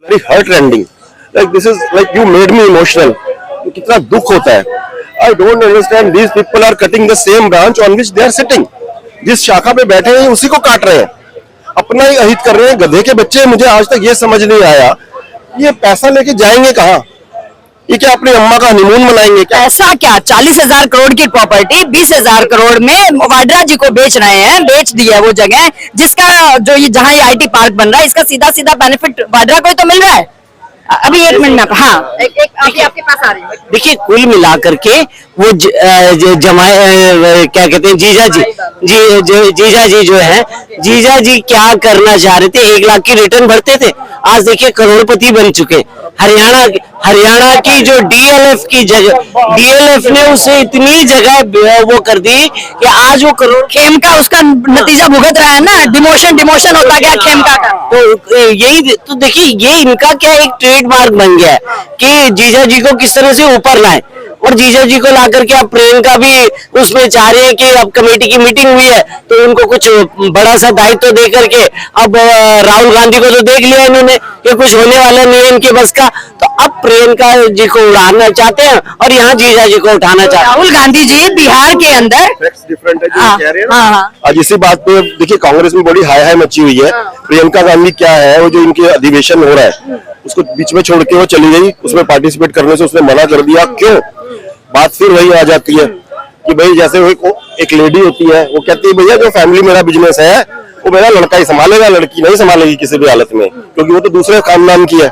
Very hurt ending, like this is like you made me emotional. कितना दुख होता है। I don't understand, these people are cutting the same branch on which they are sitting. जिस शाखा पे बैठे हैं उसी को काट रहे हैं, अपना ही अहित कर रहे हैं। गधे के बच्चे। मुझे आज तक ये समझ नहीं आया, ये पैसा लेके जाएंगे कहाँ? ये क्या अपनी अम्मा का हनीमून मनाएंगे क्या? ऐसा क्या 40,000 करोड़ की प्रॉपर्टी 20,000 करोड़ में वाड्रा जी को बेच रहे हैं, बेच दी है वो जगह, जिसका जो ये जहाँ ये IT पार्क बन रहा है, इसका सीधा सीधा बेनिफिट वाड्रा को ही तो मिल रहा है। अभी एक मिनट में हाँ अभी आपके पास आ रही है। देखिए कुल मिलाकर के वो क्या कहते हैं जीजा जी जो है, जीजा जी क्या करना चाह रहे थे? 1 लाख की रिटर्न भरते थे, आज देखिए करोड़पति बन चुके। हरियाणा की जो DLF की जगह, DLF ने उसे इतनी जगह वो कर दी कि आज वो करोड़। खेम का उसका नतीजा भुगत रहा है ना, डिमोशन होता गया खेमका का। तो यही तो देखिए, ये इनका क्या एक ट्रेडमार्क बन गया है कि जीजा जी को किस तरह से ऊपर लाए। और जीजा जी को लाकर के अब प्रियंका भी उसमें चाह रहे हैं कि अब कमेटी की मीटिंग हुई है तो उनको कुछ बड़ा सा दायित्व दे करके, अब राहुल गांधी को तो देख लिया इन्होंने कि कुछ होने वाला नहीं है इनके बस का, तो अब प्रियंका जी को उड़ाना चाहते हैं और यहाँ जीजा जी को उठाना चाहते हैं। राहुल गांधी जी बिहार के अंदर डिफरेंट है जो कह रहे हैं ना। आज इसी बात पे देखिए कांग्रेस में बड़ी हाय हाय मची हुई है। प्रियंका गांधी क्या है, वो जो इनके अधिवेशन हो रहा है उसको बीच में छोड़ के वो चली गई, उसमें पार्टिसिपेट करने से उसने मना कर दिया। क्यों? बात फिर वही आ जाती है कि भाई जैसे एक लेडी होती है, वो कहती है भैया जो फैमिली मेरा बिजनेस है वो मेरा लड़का ही संभालेगा, लड़की नहीं संभालेगी किसी भी हालत में, क्योंकि वो तो दूसरे खानदान की है,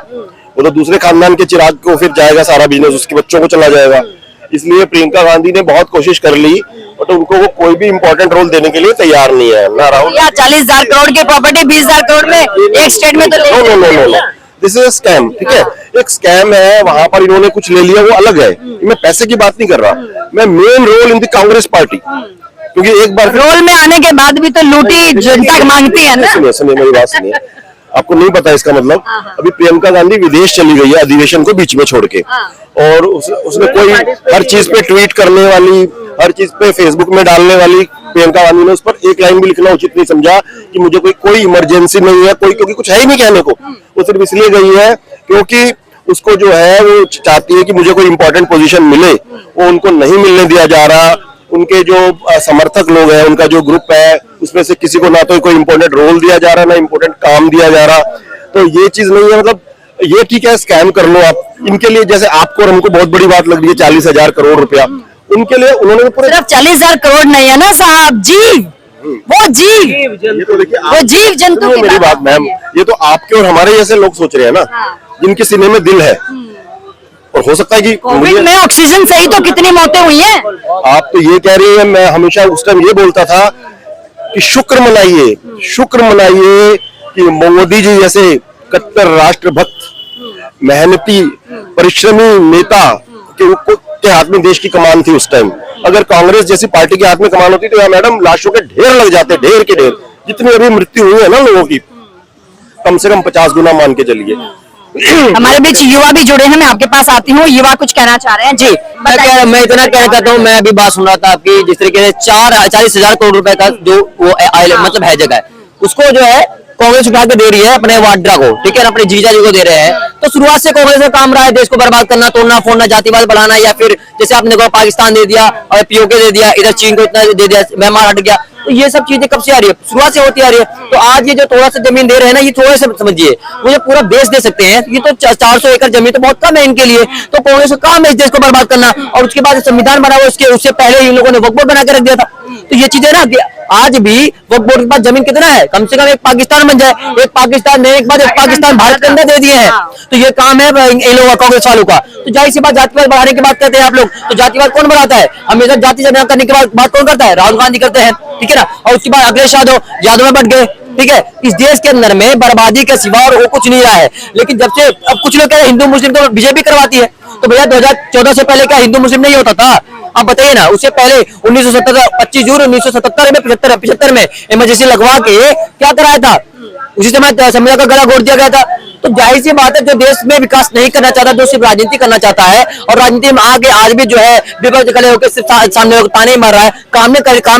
वो तो दूसरे खानदान के चिराग को फिर जाएगा सारा बिजनेस, उसके बच्चों को चला जाएगा। इसलिए प्रियंका गांधी ने बहुत कोशिश कर ली बट उनको वो कोई भी इंपॉर्टेंट रोल देने के लिए तैयार नहीं है ना। राहुल 40,000 करोड़ की प्रॉपर्टी 20,000 करोड़ में एक स्टेट में तो नो, दिस इज स्कैम। ठीक है, एक स्कैम है, वहां पर इन्होंने कुछ ले लिया वो अलग है। मैं पैसे की बात नहीं कर रहा, मैं main role in the Congress party, क्योंकि एक बार रोल में आने के बाद भी तो लूटी जनता मांगती है ना। सुनिए मेरी बात सुनिए, आपको नहीं पता इसका मतलब, अभी प्रियंका गांधी विदेश चली गई है अधिवेशन को बीच में छोड़ के, और उसने कोई हर चीज पे ट्वीट करने वाली, हर चीज पे फेसबुक में डालने वाली प्रियंका गांधी ने उस पर एक लाइन भी लिखना उचित नहीं समझा कि मुझे कोई इमरजेंसी नहीं है कोई, क्योंकि कुछ है ही नहीं कहने को। वो सिर्फ इसलिए गई है क्योंकि उसको जो है वो चाहती है कि मुझे कोई इंपॉर्टेंट पोजीशन मिले, वो उनको नहीं मिलने दिया जा रहा। उनके जो समर्थक लोग हैं, उनका जो ग्रुप है, उसमें से किसी को ना तो कोई इंपॉर्टेंट रोल दिया जा रहा, ना इंपॉर्टेंट काम दिया जा रहा। तो ये चीज नहीं है। मतलब ये ठीक है स्कैम कर लो आप, इनके लिए जैसे आपको और हमको बहुत बड़ी बात लग रही है 40,000 करोड़ रुपया, उनके लिए उन्होंने पूरे सिर्फ 40,000 करोड़ नहीं है ना साहब, जीव, वो जीव, ये तो देखिए वो जीव जंतु की मेरी बात मैम, ये तो आपके और हमारे जैसे लोग सोच रहे हैं ना, जिनके सीने में दिल है। और हो सकता है कि कोविड में ऑक्सीजन से ही तो कितनी मौतें हुई हैं। आप तो ये कह रही है, मैं हमेशा उस टाइम ये बोलता था कि शुक्र मनाइए कि मोदी जी जैसे कट्टर राष्ट्रभक्त मेहनती परिश्रमी नेता के हाथ में देश की कमान थी उस टाइम। अगर कांग्रेस जैसी पार्टी के हाथ में कमान होती तो यार मैडम लाशों के ढेर लग जाते, ढेर के ढेर। जितनी अभी मृत्यु हुई है ना लोगों की, कम से कम 50 गुना मान के चलिए। हमारे बीच युवा भी जुड़े हैं, मैं आपके पास आती हूँ। युवा कुछ कहना चाह रहे हैं जी। मैं इतना कहना चाहता हूँ, मैं अभी बात सुन रहा था आपकी, जिस तरीके से 40,000 करोड़ रुपए का जो वो मतलब है जगह, उसको जो है कांग्रेस उठा के दे रही है अपने वाड्रा को, ठीक है, अपने जीजा जी को दे रहे हैं। तो शुरुआत से कांग्रेस का काम रहा है देश को बर्बाद करना, तोड़ना फोड़ना, जातिवाद बढ़ाना, या फिर जैसे आपने कहा पाकिस्तान दे दिया और POK दे दिया, इधर चीन को इतना दे दिया, म्यांमार हट गया। तो ये सब चीजें कब से आ रही है? शुरुआत से होती आ रही है। तो आज ये जो थोड़ा सा जमीन दे रहे हैं ना, ये थोड़ा सा समझिए, वो जो पूरा देश दे सकते हैं। ये तो 400 एकड़ जमीन तो बहुत कम है इनके लिए। तो कांग्रेस का काम है इस देश को बर्बाद करना, और उसके बाद संविधान बना हुआ, उससे पहले इन लोगों ने वक्फ बोर्ड बना के रख दिया था। तो ये चीजें ना, आज भी वक्फ बोर्ड के पास जमीन कितना है, कम से कम एक पाकिस्तान बन जाए, एक पाकिस्तान देने के बाद एक पाकिस्तान भारत के अंदर दे दिए हैं। तो ये काम है इन लोगों कांग्रेस वालों का। तो जाहिर सी बात, जातिवाद बढ़ाने की बात करते हैं आप लोग, तो जातिवाद कौन बढ़ाता है? हमेशा जाति से करने के बाद बात कौन करता है? राहुल गांधी करते हैं, ठीक है ना। और उसके बाद अखिलेश यादव में बढ़ गए, ठीक है। इस देश के अंदर में बर्बादी के सिवा और वो कुछ नहीं रहा है। लेकिन जब से अब कुछ लोग कह रहे हैं हिंदू मुस्लिम तो बीजेपी करवाती है, तो भैया 2014 से पहले क्या हिंदू मुस्लिम नहीं होता था? आप बताइए ना। उससे पहले 1970 25 जून 1977 में 75 में इमरजेंसी लगवा के क्या कराया था? उसी समय संविधान का गला घोट दिया गया था। तो जाहिर सी बात है, जो देश में विकास नहीं करना चाहता, जो सिर्फ राजनीति करना चाहता है, और राजनीति में आगे आज भी जो है विपक्ष खड़े होकर सिर्फ सामने ताने मार रहा है, काम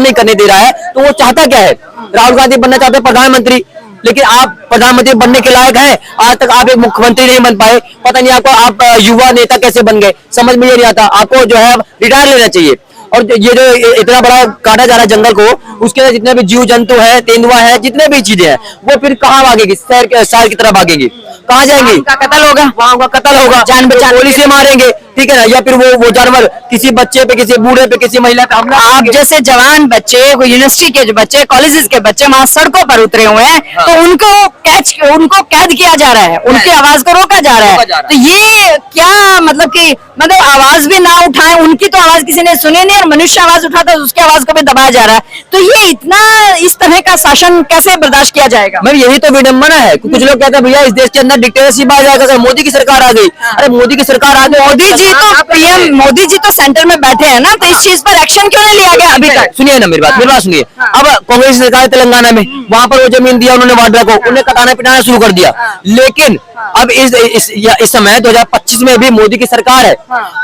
नहीं करने दे रहा है, तो वो चाहता क्या है? राहुल गांधी बनना चाहते हैं प्रधानमंत्री, लेकिन आप प्रधानमंत्री बनने के लायक हैं, आज तक आप एक मुख्यमंत्री नहीं बन पाए। पता नहीं आपको, आप युवा नेता कैसे बन गए, समझ में ये नहीं आता। आपको जो है रिटायर लेना चाहिए। और ये जो इतना बड़ा काटा जा रहा है जंगल को, उसके अंदर जितने भी जीव जंतु है, तेंदुआ है, जितने भी चीजें हैं, वो फिर कहाँ भागेगी, शहर की तरफ भागेंगी, कहाँ जाएंगी? उनका कत्ल होगा, वहां उनका कत्ल होगा, जान बचाने पुलिस से मारेंगे, ठीक है ना, या फिर वो जानवर किसी बच्चे पे, किसी बूढ़े पे, किसी महिला पे हमला। आप जैसे जवान बच्चे, यूनिवर्सिटी के जो बच्चे, कॉलेजेस के बच्चे वहाँ सड़कों पर उतरे हुए हैं, तो उनको कैद किया जा रहा है, उनकी आवाज को रोका जा रहा है। तो ये क्या मतलब कि आवाज भी ना उठाएं, उनकी तो आवाज किसी ने सुनी नहीं, और मनुष्य आवाज उठाता है तो उसकी आवाज को भी दबाया जा रहा है। तो ये इतना इस तरह का शासन कैसे बर्दाश्त किया जाएगा? मैम यही तो विडंबना है। कुछ लोग कहते हैं भैया इस देश के अंदर डिक्टेटरशिप आ जाएगा अगर मोदी की सरकार आ गई। अरे मोदी की सरकार आ गई, मोदी जी तो पीएम, मोदी जी तो सेंटर में बैठे हैं ना, तो इस चीज पर एक्शन क्यों नहीं लिया गया अभी तक? सुनिए ना मेरी बात सुनिए। अब कांग्रेस सरकार है तेलंगाना में, वहां पर वो जमीन दिया उन्होंने वाड्रा को, उन्हें कटाना पिटाना शुरू कर दिया। लेकिन अब इस समय 2025 में भी मोदी की सरकार है,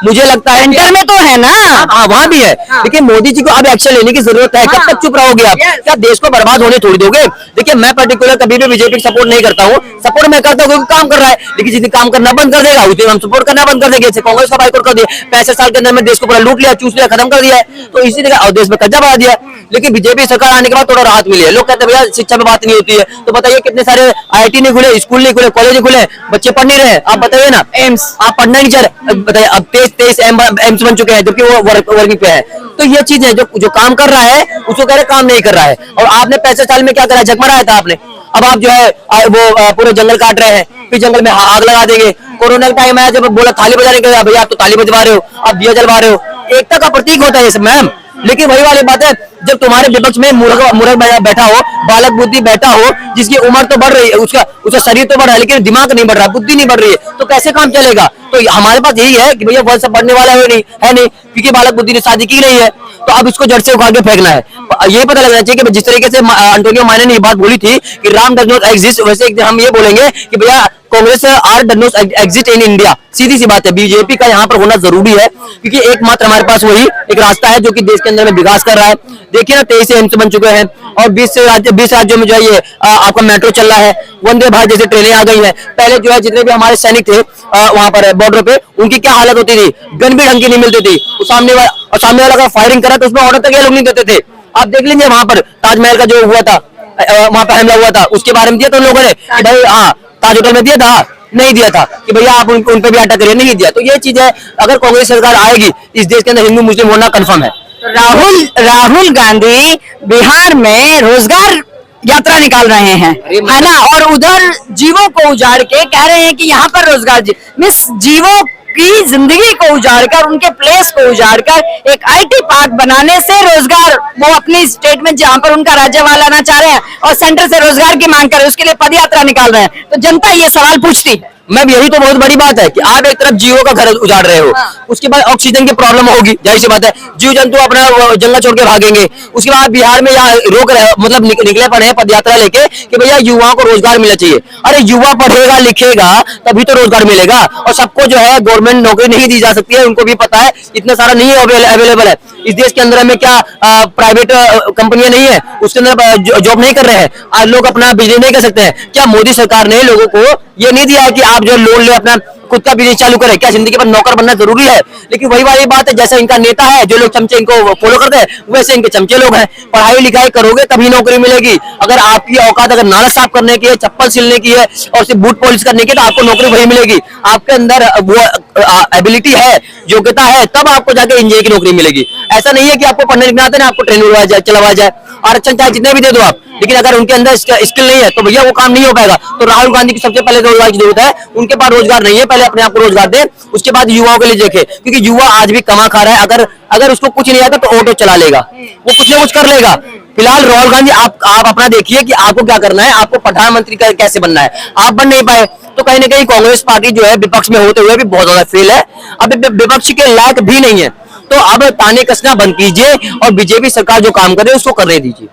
मुझे लगता है सेंटर में तो है ना, हाँ वहां भी है, लेकिन मोदी जी को अब एक्शन लेने की जरूरत है। कब तक चुप रहोगे आप? क्या देश को बर्बाद होने थोड़ी दोगे? देखिए मैं पर्टिकुलर कभी भी बीजेपी की सपोर्ट नहीं करता हूँ, सपोर्ट मैं करता हूँ क्योंकि काम कर रहा है, लेकिन जितने काम करना बंद कर देगा उसे हम सपोर्ट करना बंद कर देंगे। जैसे कांग्रेस का बाइकआउट कर दिया, 65 साल के अंदर में देश को पूरा लूट लिया, चूस लिया, खत्म कर दिया है, तो इसी जगह और देश में कर्जा बढ़ा दिया। लेकिन बीजेपी सरकार आने के बाद थोड़ा राहत मिली है। लोग कहते हैं भैया शिक्षा में बात नहीं होती है, तो बताइए कितने सारे IIT नहीं खुले, स्कूल नहीं खुले, कॉलेज नहीं खुले, बच्चे पढ़ नहीं रहे। आप बताइए ना, एम्स आप पढ़ना नहीं चाह रहे, बताइए अब 23 एम्स बन चुके हैं, जबकि वो वर्किंग पे है। तो ये चीज है, जो काम कर रहा है उसको कह रहे काम नहीं कर रहा है। और आपने 65 साल में क्या करा, झकमराया था आपने। अब आप जो है वो पूरे जंगल काट रहे हैं, फिर जंगल में आग लगा देंगे। कोरोना का टाइम आया जब बोला थाली बजाने के, भैया आप तो ताली बजवा रहे हो, आप दिया जलवा रहे हो, एकता का प्रतीक होता है ये सब मैम। लेकिन वही वाली बात है, जब तुम्हारे विपक्ष में मूर्ख बैठा हो, बालक बुद्धि बैठा हो, जिसकी उम्र तो बढ़ रही है, उसका शरीर तो बढ़ रहा है, लेकिन दिमाग नहीं बढ़ रहा, बुद्धि नहीं बढ़ रही है, तो कैसे काम चलेगा? तो हमारे पास यही है कि भैया वर्ष बढ़ने वाला है नहीं, क्योंकि बालक बुद्धि ने शादी की नहीं है, तो अब इसको जड़ से उखाड़ के फेंकना है। ये पता लगना चाहिए कि जिस तरीके से एंटोनियो मायने ने ये बात बोली थी कि राम डज नॉट एग्जिस्ट, वैसे हम ये बोलेंगे कि भैया Congress are does not exist in India. सीधी सी बात है, बीजेपी का यहाँ पर होना जरूरी है, क्योंकि एकमात्र हमारे पास वही एक रास्ता है जो कि देश के अंदर में विकास कर रहा है। देखिए ना 23 एम्स बन चुके हैं, और 20 राज्यों में जो है ये आपका मेट्रो चल रहा है, वंदे भारत जैसे ट्रेनें आ गई हैं। पहले जो है जितने भी हमारे सैनिक थे वहां पर बॉर्डर पे, उनकी क्या हालत होती थी, गन भी ढंग की नहीं मिलती थी, सामने वाला अगर फायरिंग करा तो उसमें ऑर्डर तक ये लोग नहीं देते थे। आप देख लीजिए वहां पर ताजमहल का जो हुआ था, वहां पर हमला हुआ था, उसके बारे में दिया तो लोगों ने कि भाई हाँ ताज होटल में दिया था, नहीं दिया था कि भैया आप उन पे भी अटैक करिए, नहीं दिया। तो ये चीज है, अगर कांग्रेस सरकार आएगी इस देश के अंदर हिंदू मुस्लिम होना कंफर्म है। राहुल गांधी बिहार में रोजगार यात्रा निकाल रहे हैं, है ना, और उधर जीवों को उजाड़ के कह रहे हैं कि यहाँ पर रोजगार मिस जीवों की जिंदगी को उजाड़कर, उनके प्लेस को उजाड़कर एक IT पार्क बनाने से रोजगार, वो अपनी स्टेट में जहां पर उनका राज्य वाला लाना चाह रहे हैं और सेंटर से रोजगार की मांग कर रहे हैं, उसके लिए पद यात्रा निकाल रहे हैं। तो जनता ये सवाल पूछती है। मैम यही तो बहुत बड़ी बात है कि आप एक तरफ जीवों का घर उजाड़ रहे हो, उसके बाद ऑक्सीजन की प्रॉब्लम होगी, जाहिर सी बात है, जीव जंतु अपना जंगल छोड़ के भागेंगे। उसके बाद बिहार में यहाँ रोक रहे, मतलब निकले पड़े हैं पदयात्रा लेके कि भैया युवाओं को रोजगार मिलना चाहिए। अरे युवा पढ़ेगा लिखेगा तभी तो रोजगार मिलेगा, और सबको जो है गवर्नमेंट नौकरी नहीं दी जा सकती है, उनको भी पता है, इतना सारा नहीं अवेलेबल है इस देश के अंदर में। क्या प्राइवेट कंपनियां नहीं है उसके अंदर जॉब नहीं कर रहे हैं, आज लोग अपना बिजनेस नहीं कर सकते हैं? क्या मोदी सरकार ने लोगों को ये नहीं दिया है कि आप जो लोन ले अपना खुद का बिजनेस चालू करें? क्या जिंदगी पर नौकर बनना जरूरी है? लेकिन वही वाली बात है, जैसा इनका नेता है, जो लोग चमचे इनको फॉलो करते हैं, वैसे इनके चमचे लोग हैं। पढ़ाई लिखाई करोगे तभी नौकरी मिलेगी। अगर आपकी औकात अगर नाला साफ करने की है, चप्पल सिलने की है और सिर्फ बूट पॉलिश करने की, तो आपको नौकरी वही मिलेगी। आपके अंदर वो एबिलिटी है, योग्यता है, तब आपको जाके इंजीनियर की नौकरी मिलेगी। ऐसा नहीं है कि आपको पढ़ने लिखना आता है ना आपको ट्रेन उड़वा जाए, चलवा जाए, आरक्षण चाहे जितने भी दे दो आप, लेकिन अगर उनके अंदर स्किल नहीं है तो भैया वो काम नहीं हो पाएगा। तो राहुल गांधी की सबसे पहले रोजगार की जरूरत है, उनके पास रोजगार नहीं है, पहले अपने आप को रोजगार दे, उसके बाद युवाओं के लिए देखे, क्योंकि युवा आज भी कमा खा रहा है। अगर उसको कुछ नहीं आता तो ऑटो चला लेगा, वो कुछ ना कुछ कर लेगा। फिलहाल राहुल गांधी आप अपना देखिए कि आपको क्या करना है, आपको प्रधानमंत्री कैसे बनना है, आप बन नहीं पाए। तो कहीं ना कहीं कांग्रेस पार्टी जो है विपक्ष में होते हुए भी बहुत ज्यादा फेल है, अब विपक्ष के लायक भी नहीं है। तो अब ताने कसना बंद कीजिए और बीजेपी सरकार जो काम करे उसको करने दीजिए।